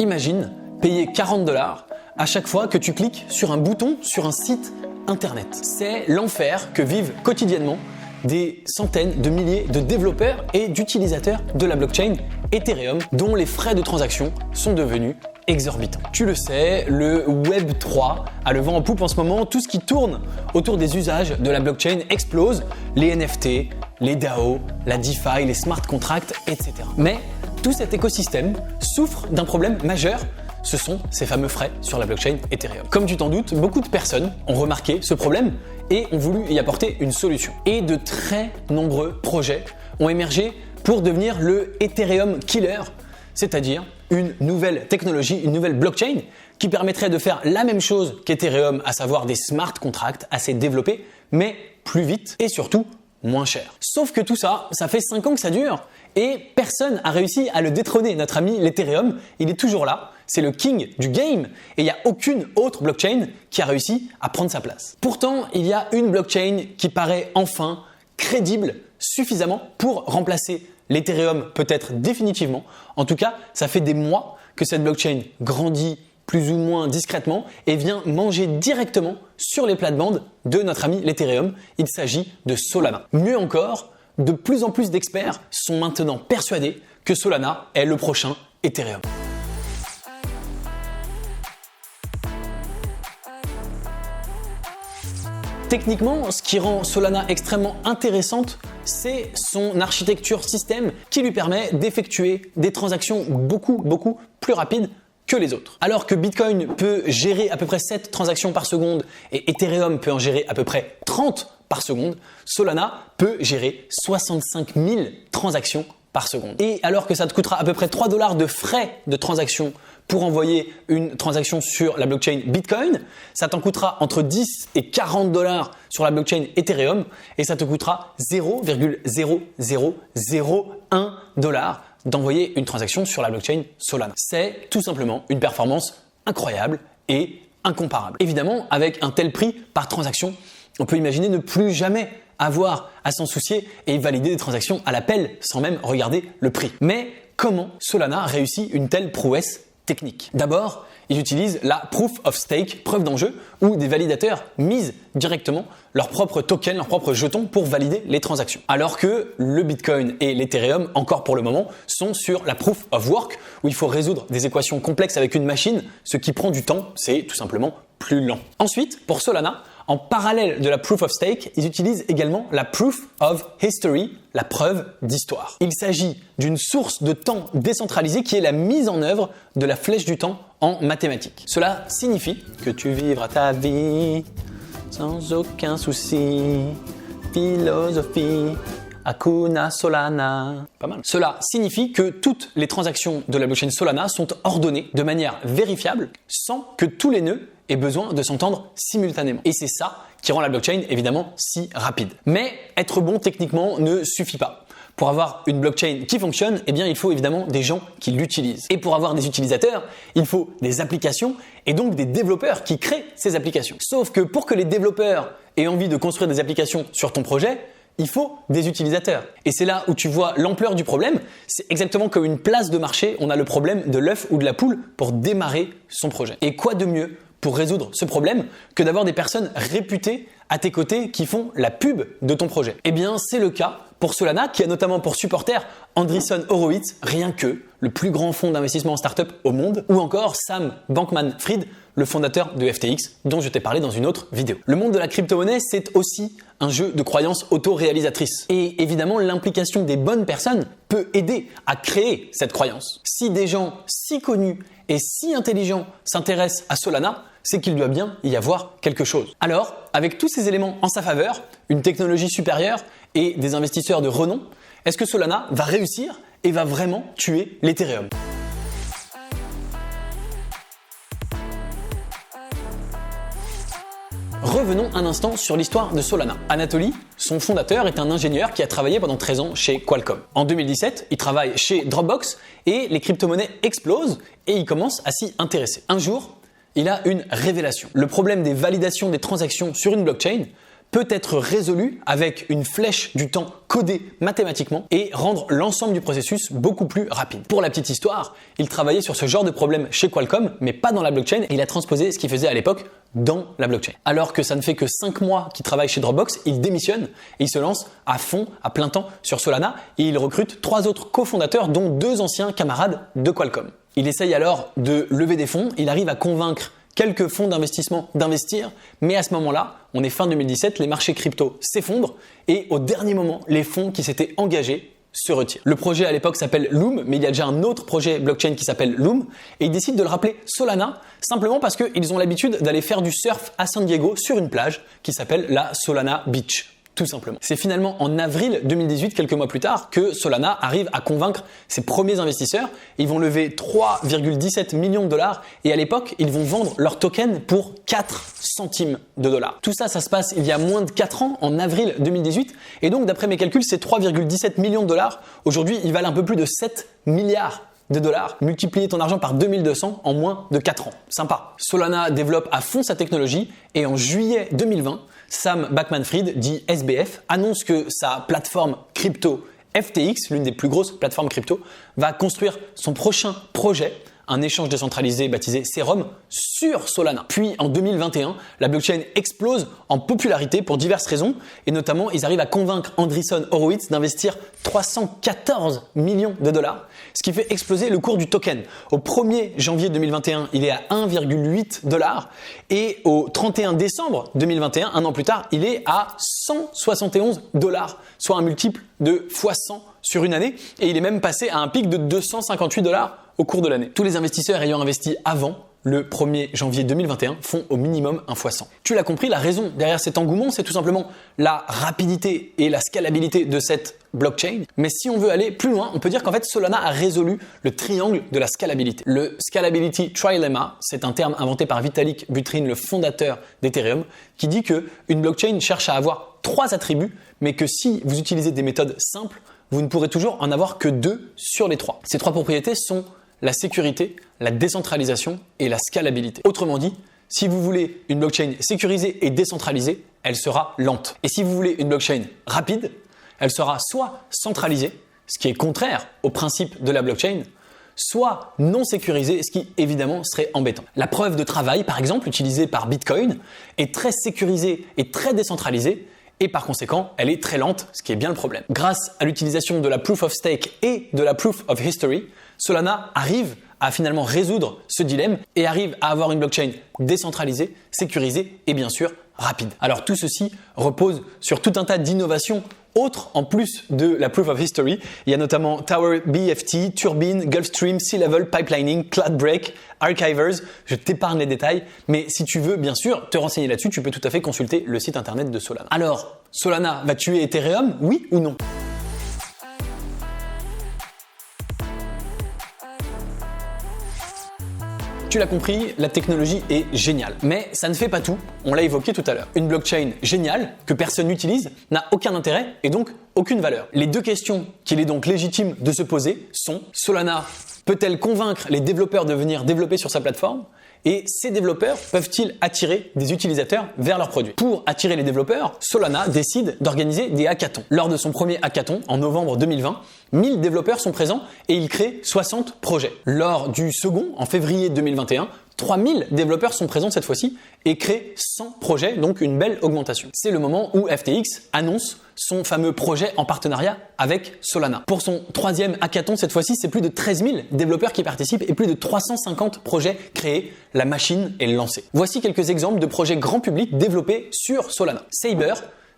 Imagine payer 40 $ à chaque fois que tu cliques sur un bouton sur un site internet. C'est l'enfer que vivent quotidiennement des centaines de milliers de développeurs et d'utilisateurs de la blockchain Ethereum dont les frais de transaction sont devenus exorbitants. Tu le sais, le Web 3 a le vent en poupe en ce moment. Tout ce qui tourne autour des usages de la blockchain explose. Les NFT, les DAO, la DeFi, les smart contracts, etc. Mais tout cet écosystème souffre d'un problème majeur. Ce sont ces fameux frais sur la blockchain Ethereum. Comme tu t'en doutes, beaucoup de personnes ont remarqué ce problème et ont voulu y apporter une solution. Et de très nombreux projets ont émergé pour devenir le Ethereum Killer, c'est-à-dire une nouvelle technologie, une nouvelle blockchain qui permettrait de faire la même chose qu'Ethereum, à savoir des smart contracts assez développés, mais plus vite et surtout moins cher. Sauf que tout ça, ça fait 5 ans que ça dure et personne n'a réussi à le détrôner. Notre ami l'Ethereum, il est toujours là, c'est le king du game et il n'y a aucune autre blockchain qui a réussi à prendre sa place. Pourtant, il y a une blockchain qui paraît enfin crédible suffisamment pour remplacer l'Ethereum, peut-être définitivement. En tout cas, ça fait des mois que cette blockchain grandit plus ou moins discrètement et vient manger directement sur les plates-bandes de notre ami l'Ethereum. Il s'agit de Solana. Mieux encore, de plus en plus d'experts sont maintenant persuadés que Solana est le prochain Ethereum. Techniquement, ce qui rend Solana extrêmement intéressante, c'est son architecture système qui lui permet d'effectuer des transactions beaucoup plus rapides que les autres. Alors que Bitcoin peut gérer à peu près 7 transactions par seconde et Ethereum peut en gérer à peu près 30 par seconde, Solana peut gérer 65 000 transactions par seconde. Et alors que ça te coûtera à peu près 3 $ de frais de transaction pour envoyer une transaction sur la blockchain Bitcoin, ça t'en coûtera entre 10 et 40 $ sur la blockchain Ethereum et ça te coûtera 0,0001 $ d'envoyer une transaction sur la blockchain Solana. C'est tout simplement une performance incroyable et incomparable. Évidemment, avec un tel prix par transaction, on peut imaginer ne plus jamais avoir à s'en soucier et valider des transactions à l'appel sans même regarder le prix. Mais comment Solana réussit une telle prouesse technique? D'abord, ils utilisent la Proof of Stake, preuve d'enjeu, où des validateurs misent directement leur propre token, leur propre jeton pour valider les transactions. Alors que le Bitcoin et l'Ethereum, encore pour le moment, sont sur la Proof of Work, où il faut résoudre des équations complexes avec une machine, ce qui prend du temps, c'est tout simplement plus lent. Ensuite, pour Solana, en parallèle de la Proof of Stake, ils utilisent également la Proof of History, la preuve d'histoire. Il s'agit d'une source de temps décentralisée qui est la mise en œuvre de la flèche du temps en mathématiques. Cela signifie que tu vivras ta vie sans aucun souci. Philosophie, Hakuna Solana. Pas mal. Cela signifie que toutes les transactions de la blockchain Solana sont ordonnées de manière vérifiable sans que tous les nœuds aient besoin de s'entendre simultanément. Et c'est ça qui rend la blockchain évidemment si rapide. Mais être bon techniquement ne suffit pas. Pour avoir une blockchain qui fonctionne, eh bien, il faut évidemment des gens qui l'utilisent. Et pour avoir des utilisateurs, il faut des applications et donc des développeurs qui créent ces applications. Sauf que pour que les développeurs aient envie de construire des applications sur ton projet, il faut des utilisateurs. Et c'est là où tu vois l'ampleur du problème. C'est exactement comme une place de marché. On a le problème de l'œuf ou de la poule pour démarrer son projet. Et quoi de mieux pour résoudre ce problème que d'avoir des personnes réputées à tes côtés qui font la pub de ton projet? Eh bien, c'est le cas pour Solana qui a notamment pour supporter Andreessen Horowitz, rien que le plus grand fonds d'investissement en start-up au monde, ou encore Sam Bankman-Fried, le fondateur de FTX dont je t'ai parlé dans une autre vidéo. Le monde de la crypto-monnaie, c'est aussi un jeu de croyances auto-réalisatrices. Et évidemment, l'implication des bonnes personnes peut aider à créer cette croyance. Si des gens si connus et si intelligents s'intéressent à Solana, c'est qu'il doit bien y avoir quelque chose. Alors, avec tous ces éléments en sa faveur, une technologie supérieure et des investisseurs de renom, est-ce que Solana va réussir et va vraiment tuer l'Ethereum? Revenons un instant sur l'histoire de Solana. Anatoly, son fondateur, est un ingénieur qui a travaillé pendant 13 ans chez Qualcomm. En 2017, il travaille chez Dropbox et les crypto-monnaies explosent et il commence à s'y intéresser. Un jour, il a une révélation. Le problème des validations des transactions sur une blockchain peut être résolu avec une flèche du temps codée mathématiquement et rendre l'ensemble du processus beaucoup plus rapide. Pour la petite histoire, il travaillait sur ce genre de problème chez Qualcomm, mais pas dans la blockchain, et il a transposé ce qu'il faisait à l'époque dans la blockchain. Alors que ça ne fait que 5 mois qu'il travaille chez Dropbox, il démissionne et il se lance à fond, à plein temps sur Solana, et il recrute 3 autres cofondateurs, dont 2 anciens camarades de Qualcomm. Il essaye alors de lever des fonds, il arrive à convaincre quelques fonds d'investissement d'investir, mais à ce moment-là, on est fin 2017, les marchés crypto s'effondrent et au dernier moment, les fonds qui s'étaient engagés se retirent. Le projet à l'époque s'appelle Loom, mais il y a déjà un autre projet blockchain qui s'appelle Loom et ils décident de le rappeler Solana simplement parce qu'ils ont l'habitude d'aller faire du surf à San Diego sur une plage qui s'appelle la Solana Beach. Tout simplement. C'est finalement en avril 2018, quelques mois plus tard, que Solana arrive à convaincre ses premiers investisseurs. Ils vont lever 3,17 millions de dollars et à l'époque, ils vont vendre leur token pour 4 centimes de dollars. Tout ça, ça se passe il y a moins de 4 ans, en avril 2018. Et donc, d'après mes calculs, ces 3,17 millions de dollars, aujourd'hui, ils valent un peu plus de 7 milliards de dollars. Multiplier ton argent par 2200 en moins de 4 ans. Sympa. Solana développe à fond sa technologie et en juillet 2020, Sam Bankman-Fried, dit SBF, annonce que sa plateforme crypto FTX, l'une des plus grosses plateformes crypto, va construire son prochain projet, un échange décentralisé baptisé Serum, sur Solana. Puis en 2021, la blockchain explose en popularité pour diverses raisons et notamment ils arrivent à convaincre Andreessen Horowitz d'investir 314 millions de dollars, ce qui fait exploser le cours du token. Au 1er janvier 2021, il est à 1,8 dollars et au 31 décembre 2021, un an plus tard, il est à 171 dollars, soit un multiple de x100 sur une année et il est même passé à un pic de 258 dollars au cours de l'année. Tous les investisseurs ayant investi avant le 1er janvier 2021 font au minimum un x100. Tu l'as compris, la raison derrière cet engouement, c'est tout simplement la rapidité et la scalabilité de cette blockchain. Mais si on veut aller plus loin, on peut dire qu'en fait Solana a résolu le triangle de la scalabilité. Le Scalability Trilemma, c'est un terme inventé par Vitalik Buterin, le fondateur d'Ethereum, qui dit que une blockchain cherche à avoir 3 attributs, mais que si vous utilisez des méthodes simples, vous ne pourrez toujours en avoir que 2 sur les 3. Ces 3 propriétés sont la sécurité, la décentralisation et la scalabilité. Autrement dit, si vous voulez une blockchain sécurisée et décentralisée, elle sera lente. Et si vous voulez une blockchain rapide, elle sera soit centralisée, ce qui est contraire au principe de la blockchain, soit non sécurisée, ce qui évidemment serait embêtant. La preuve de travail, par exemple, utilisée par Bitcoin, est très sécurisée et très décentralisée, et par conséquent, elle est très lente, ce qui est bien le problème. Grâce à l'utilisation de la Proof of Stake et de la Proof of History, Solana arrive à finalement résoudre ce dilemme et arrive à avoir une blockchain décentralisée, sécurisée et bien sûr rapide. Alors tout ceci repose sur tout un tas d'innovations autres en plus de la Proof of History. Il y a notamment Tower BFT, Turbine, Gulfstream, Sea-Level, Pipelining, Cloudbreak, Archivers. Je t'épargne les détails, mais si tu veux bien sûr te renseigner là-dessus, tu peux tout à fait consulter le site internet de Solana. Alors, Solana va tuer Ethereum, oui ou non ? Tu l'as compris, la technologie est géniale. Mais ça ne fait pas tout, on l'a évoqué tout à l'heure. Une blockchain géniale, que personne n'utilise, n'a aucun intérêt et donc aucune valeur. Les 2 questions qu'il est donc légitime de se poser sont: Solana peut-elle convaincre les développeurs de venir développer sur sa plateforme ? Et ces développeurs peuvent-ils attirer des utilisateurs vers leurs produits ? Pour attirer les développeurs, Solana décide d'organiser des hackathons. Lors de son premier hackathon, en novembre 2020, 1000 développeurs sont présents et il crée 60 projets. Lors du second, en février 2021, 3000 développeurs sont présents cette fois-ci et créent 100 projets, donc une belle augmentation. C'est le moment où FTX annonce son fameux projet en partenariat avec Solana. Pour son 3e hackathon, cette fois-ci, c'est plus de 13 000 développeurs qui participent et plus de 350 projets créés. La machine est lancée. Voici quelques exemples de projets grand public développés sur Solana. Saber,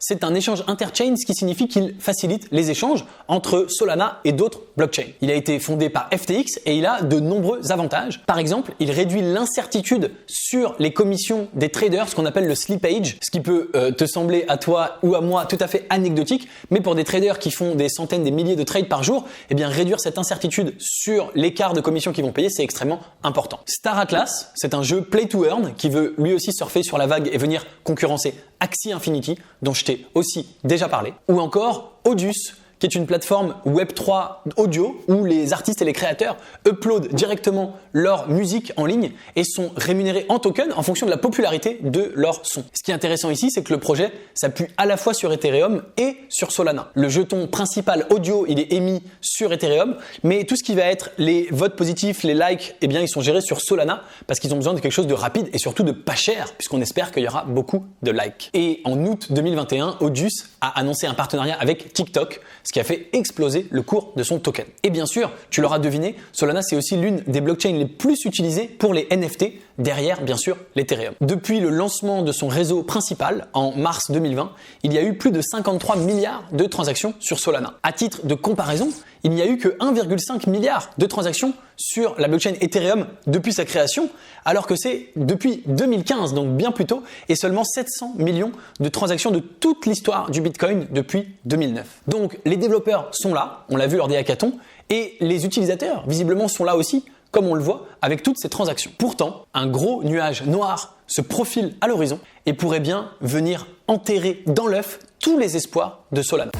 c'est un échange interchain, ce qui signifie qu'il facilite les échanges entre Solana et d'autres blockchains. Il a été fondé par FTX et il a de nombreux avantages. Par exemple, il réduit l'incertitude sur les commissions des traders, ce qu'on appelle le slippage, ce qui peut te sembler à toi ou à moi tout à fait anecdotique, mais pour des traders qui font des centaines, des milliers de trades par jour, eh bien réduire cette incertitude sur l'écart de commission qu'ils vont payer, c'est extrêmement important. Star Atlas, c'est un jeu play to earn qui veut lui aussi surfer sur la vague et venir concurrencer Axie Infinity, dont je t'ai aussi déjà parlé, ou encore Audius, qui est une plateforme Web3 audio où les artistes et les créateurs uploadent directement leur musique en ligne et sont rémunérés en token en fonction de la popularité de leur son. Ce qui est intéressant ici, c'est que le projet s'appuie à la fois sur Ethereum et sur Solana. Le jeton principal audio, il est émis sur Ethereum, mais tout ce qui va être les votes positifs, les likes, eh bien, ils sont gérés sur Solana parce qu'ils ont besoin de quelque chose de rapide et surtout de pas cher puisqu'on espère qu'il y aura beaucoup de likes. Et en août 2021, Audius a annoncé un partenariat avec TikTok, ce qui a fait exploser le cours de son token. Et bien sûr, tu l'auras deviné, Solana c'est aussi l'une des blockchains les plus utilisées pour les NFT, derrière bien sûr l'Ethereum. Depuis le lancement de son réseau principal en mars 2020, il y a eu plus de 53 milliards de transactions sur Solana. À titre de comparaison, il n'y a eu que 1,5 milliard de transactions sur la blockchain Ethereum depuis sa création, alors que c'est depuis 2015, donc bien plus tôt, et seulement 700 millions de transactions de toute l'histoire du Bitcoin depuis 2009. Donc les développeurs sont là, on l'a vu lors des hackathons, et les utilisateurs visiblement sont là aussi, comme on le voit avec toutes ces transactions. Pourtant, un gros nuage noir se profile à l'horizon et pourrait bien venir enterrer dans l'œuf tous les espoirs de Solana.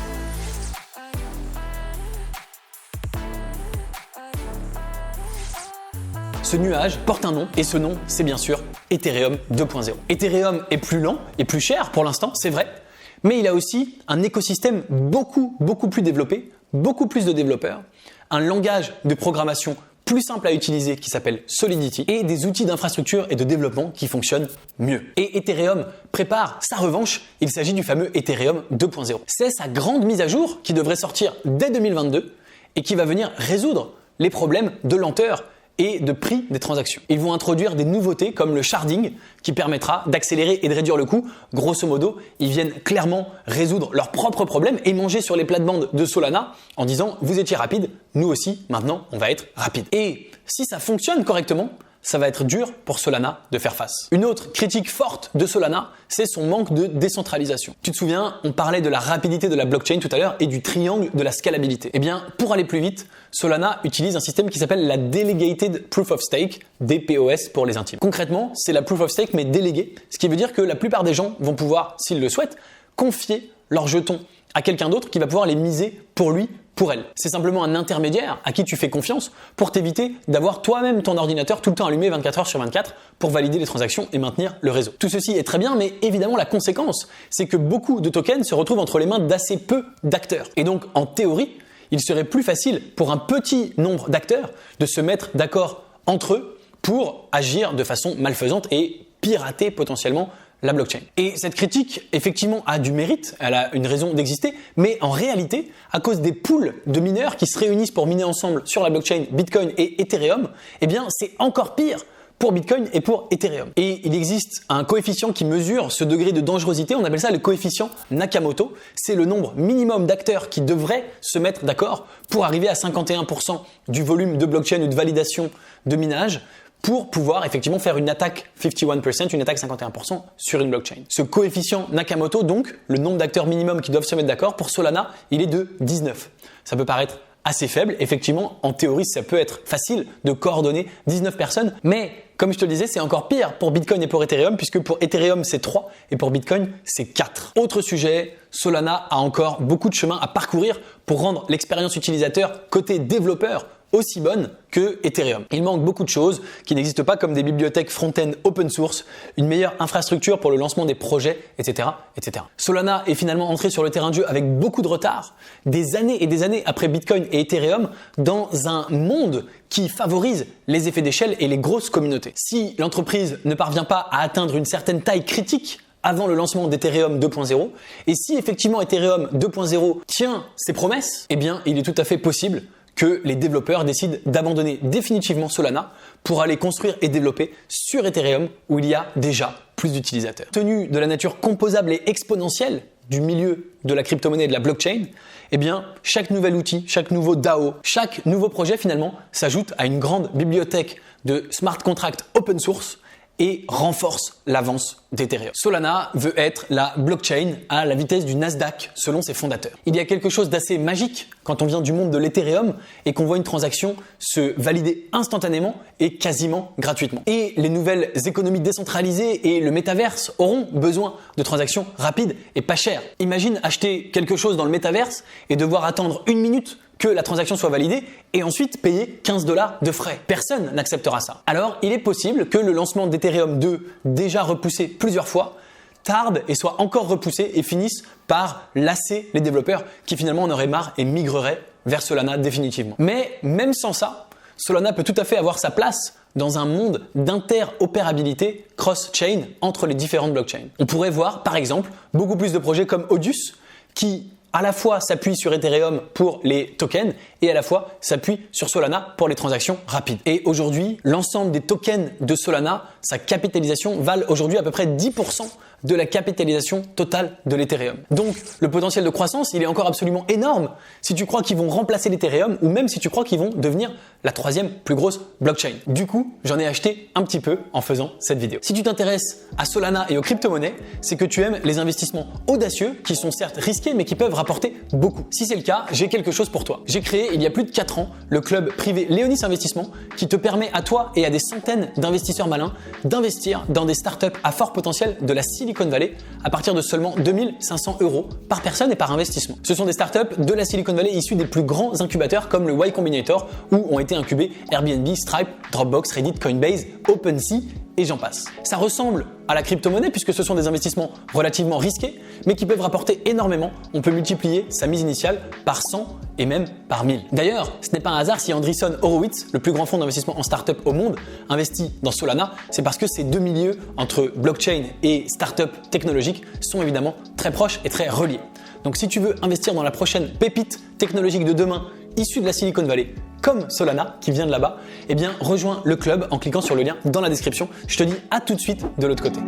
Ce nuage porte un nom et ce nom, c'est bien sûr Ethereum 2.0. Ethereum est plus lent et plus cher pour l'instant, c'est vrai, mais il a aussi un écosystème beaucoup plus développé, beaucoup plus de développeurs, un langage de programmation plus simple à utiliser qui s'appelle Solidity et des outils d'infrastructure et de développement qui fonctionnent mieux. Et Ethereum prépare sa revanche, il s'agit du fameux Ethereum 2.0. C'est sa grande mise à jour qui devrait sortir dès 2022 et qui va venir résoudre les problèmes de lenteur et de prix des transactions. Ils vont introduire des nouveautés comme le sharding qui permettra d'accélérer et de réduire le coût. Grosso modo, ils viennent clairement résoudre leurs propres problèmes et manger sur les plates-bandes de Solana en disant vous étiez rapide, nous aussi, maintenant on va être rapide. Et si ça fonctionne correctement, ça va être dur pour Solana de faire face. Une autre critique forte de Solana, c'est son manque de décentralisation. Tu te souviens, on parlait de la rapidité de la blockchain tout à l'heure et du triangle de la scalabilité. Eh bien, pour aller plus vite, Solana utilise un système qui s'appelle la Delegated Proof of Stake, DPoS pour les intimes. Concrètement, c'est la Proof of Stake mais déléguée, ce qui veut dire que la plupart des gens vont pouvoir, s'ils le souhaitent, confier leurs jetons à quelqu'un d'autre qui va pouvoir les miser pour lui, pour elle. C'est simplement un intermédiaire à qui tu fais confiance pour t'éviter d'avoir toi-même ton ordinateur tout le temps allumé 24 heures sur 24 pour valider les transactions et maintenir le réseau. Tout ceci est très bien, mais évidemment la conséquence, c'est que beaucoup de tokens se retrouvent entre les mains d'assez peu d'acteurs. Et donc, en théorie, il serait plus facile pour un petit nombre d'acteurs de se mettre d'accord entre eux pour agir de façon malfaisante et pirater potentiellement la blockchain. Et cette critique, effectivement, a du mérite, elle a une raison d'exister, mais en réalité, à cause des pools de mineurs qui se réunissent pour miner ensemble sur la blockchain Bitcoin et Ethereum, eh bien, c'est encore pire pour Bitcoin et pour Ethereum. Et il existe un coefficient qui mesure ce degré de dangerosité, on appelle ça le coefficient Nakamoto. C'est le nombre minimum d'acteurs qui devraient se mettre d'accord pour arriver à 51% du volume de blockchain ou de validation de minage pour pouvoir effectivement faire une attaque 51%, une attaque 51% sur une blockchain. Ce coefficient Nakamoto, donc, le nombre d'acteurs minimum qui doivent se mettre d'accord, pour Solana, il est de 19. Ça peut paraître assez faible. Effectivement, en théorie, ça peut être facile de coordonner 19 personnes, mais comme je te le disais, c'est encore pire pour Bitcoin et pour Ethereum, puisque pour Ethereum, c'est 3 et pour Bitcoin, c'est 4. Autre sujet, Solana a encore beaucoup de chemin à parcourir pour rendre l'expérience utilisateur côté développeur aussi bonne que Ethereum. Il manque beaucoup de choses qui n'existent pas comme des bibliothèques front-end open source, une meilleure infrastructure pour le lancement des projets, etc., etc. Solana est finalement entré sur le terrain de jeu avec beaucoup de retard, des années et des années après Bitcoin et Ethereum, dans un monde qui favorise les effets d'échelle et les grosses communautés. Si l'entreprise ne parvient pas à atteindre une certaine taille critique avant le lancement d'Ethereum 2.0, et si effectivement Ethereum 2.0 tient ses promesses, eh bien il est tout à fait possible que les développeurs décident d'abandonner définitivement Solana pour aller construire et développer sur Ethereum où il y a déjà plus d'utilisateurs. Compte tenu de la nature composable et exponentielle du milieu de la crypto-monnaie et de la blockchain, eh bien, chaque nouvel outil, chaque nouveau DAO, chaque nouveau projet finalement s'ajoute à une grande bibliothèque de smart contracts open source et renforce l'avance d'Ethereum. Solana veut être la blockchain à la vitesse du Nasdaq selon ses fondateurs. Il y a quelque chose d'assez magique quand on vient du monde de l'Ethereum et qu'on voit une transaction se valider instantanément et quasiment gratuitement. Et les nouvelles économies décentralisées et le métaverse auront besoin de transactions rapides et pas chères. Imagine acheter quelque chose dans le métaverse et devoir attendre 1 minute que la transaction soit validée et ensuite payer 15 $ de frais. Personne n'acceptera ça. Alors, il est possible que le lancement d'Ethereum 2, déjà repoussé plusieurs fois, tarde et soit encore repoussé et finisse par lasser les développeurs qui finalement en auraient marre et migreraient vers Solana définitivement. Mais même sans ça, Solana peut tout à fait avoir sa place dans un monde d'interopérabilité cross-chain entre les différentes blockchains. On pourrait voir par exemple beaucoup plus de projets comme Audius qui à la fois s'appuie sur Ethereum pour les tokens et à la fois s'appuie sur Solana pour les transactions rapides. Et aujourd'hui, l'ensemble des tokens de Solana, sa capitalisation valent aujourd'hui à peu près 10% de la capitalisation totale de l'Ethereum. Donc, le potentiel de croissance, il est encore absolument énorme si tu crois qu'ils vont remplacer l'Ethereum ou même si tu crois qu'ils vont devenir la 3e plus grosse blockchain. Du coup, j'en ai acheté un petit peu en faisant cette vidéo. Si tu t'intéresses à Solana et aux crypto-monnaies, c'est que tu aimes les investissements audacieux qui sont certes risqués mais qui peuvent rapporter beaucoup. Si c'est le cas, j'ai quelque chose pour toi. J'ai créé il y a plus de 4 ans le club privé Léonis Investissement qui te permet à toi et à des centaines d'investisseurs malins d'investir dans des startups à fort potentiel de la Silicon Valley à partir de seulement 2500 € par personne et par investissement. Ce sont des startups de la Silicon Valley issues des plus grands incubateurs comme le Y Combinator où ont été incubés Airbnb, Stripe, Dropbox, Reddit, Coinbase, OpenSea et j'en passe. Ça ressemble à la crypto-monnaie puisque ce sont des investissements relativement risqués mais qui peuvent rapporter énormément. On peut multiplier sa mise initiale par 100 et même par 1000. D'ailleurs, ce n'est pas un hasard si Andreessen Horowitz, le plus grand fonds d'investissement en start-up au monde, investit dans Solana. C'est parce que ces deux milieux entre blockchain et start-up technologique sont évidemment très proches et très reliés. Donc si tu veux investir dans la prochaine pépite technologique de demain issue de la Silicon Valley, comme Solana qui vient de là-bas, eh bien rejoins le club en cliquant sur le lien dans la description. Je te dis à tout de suite de l'autre côté.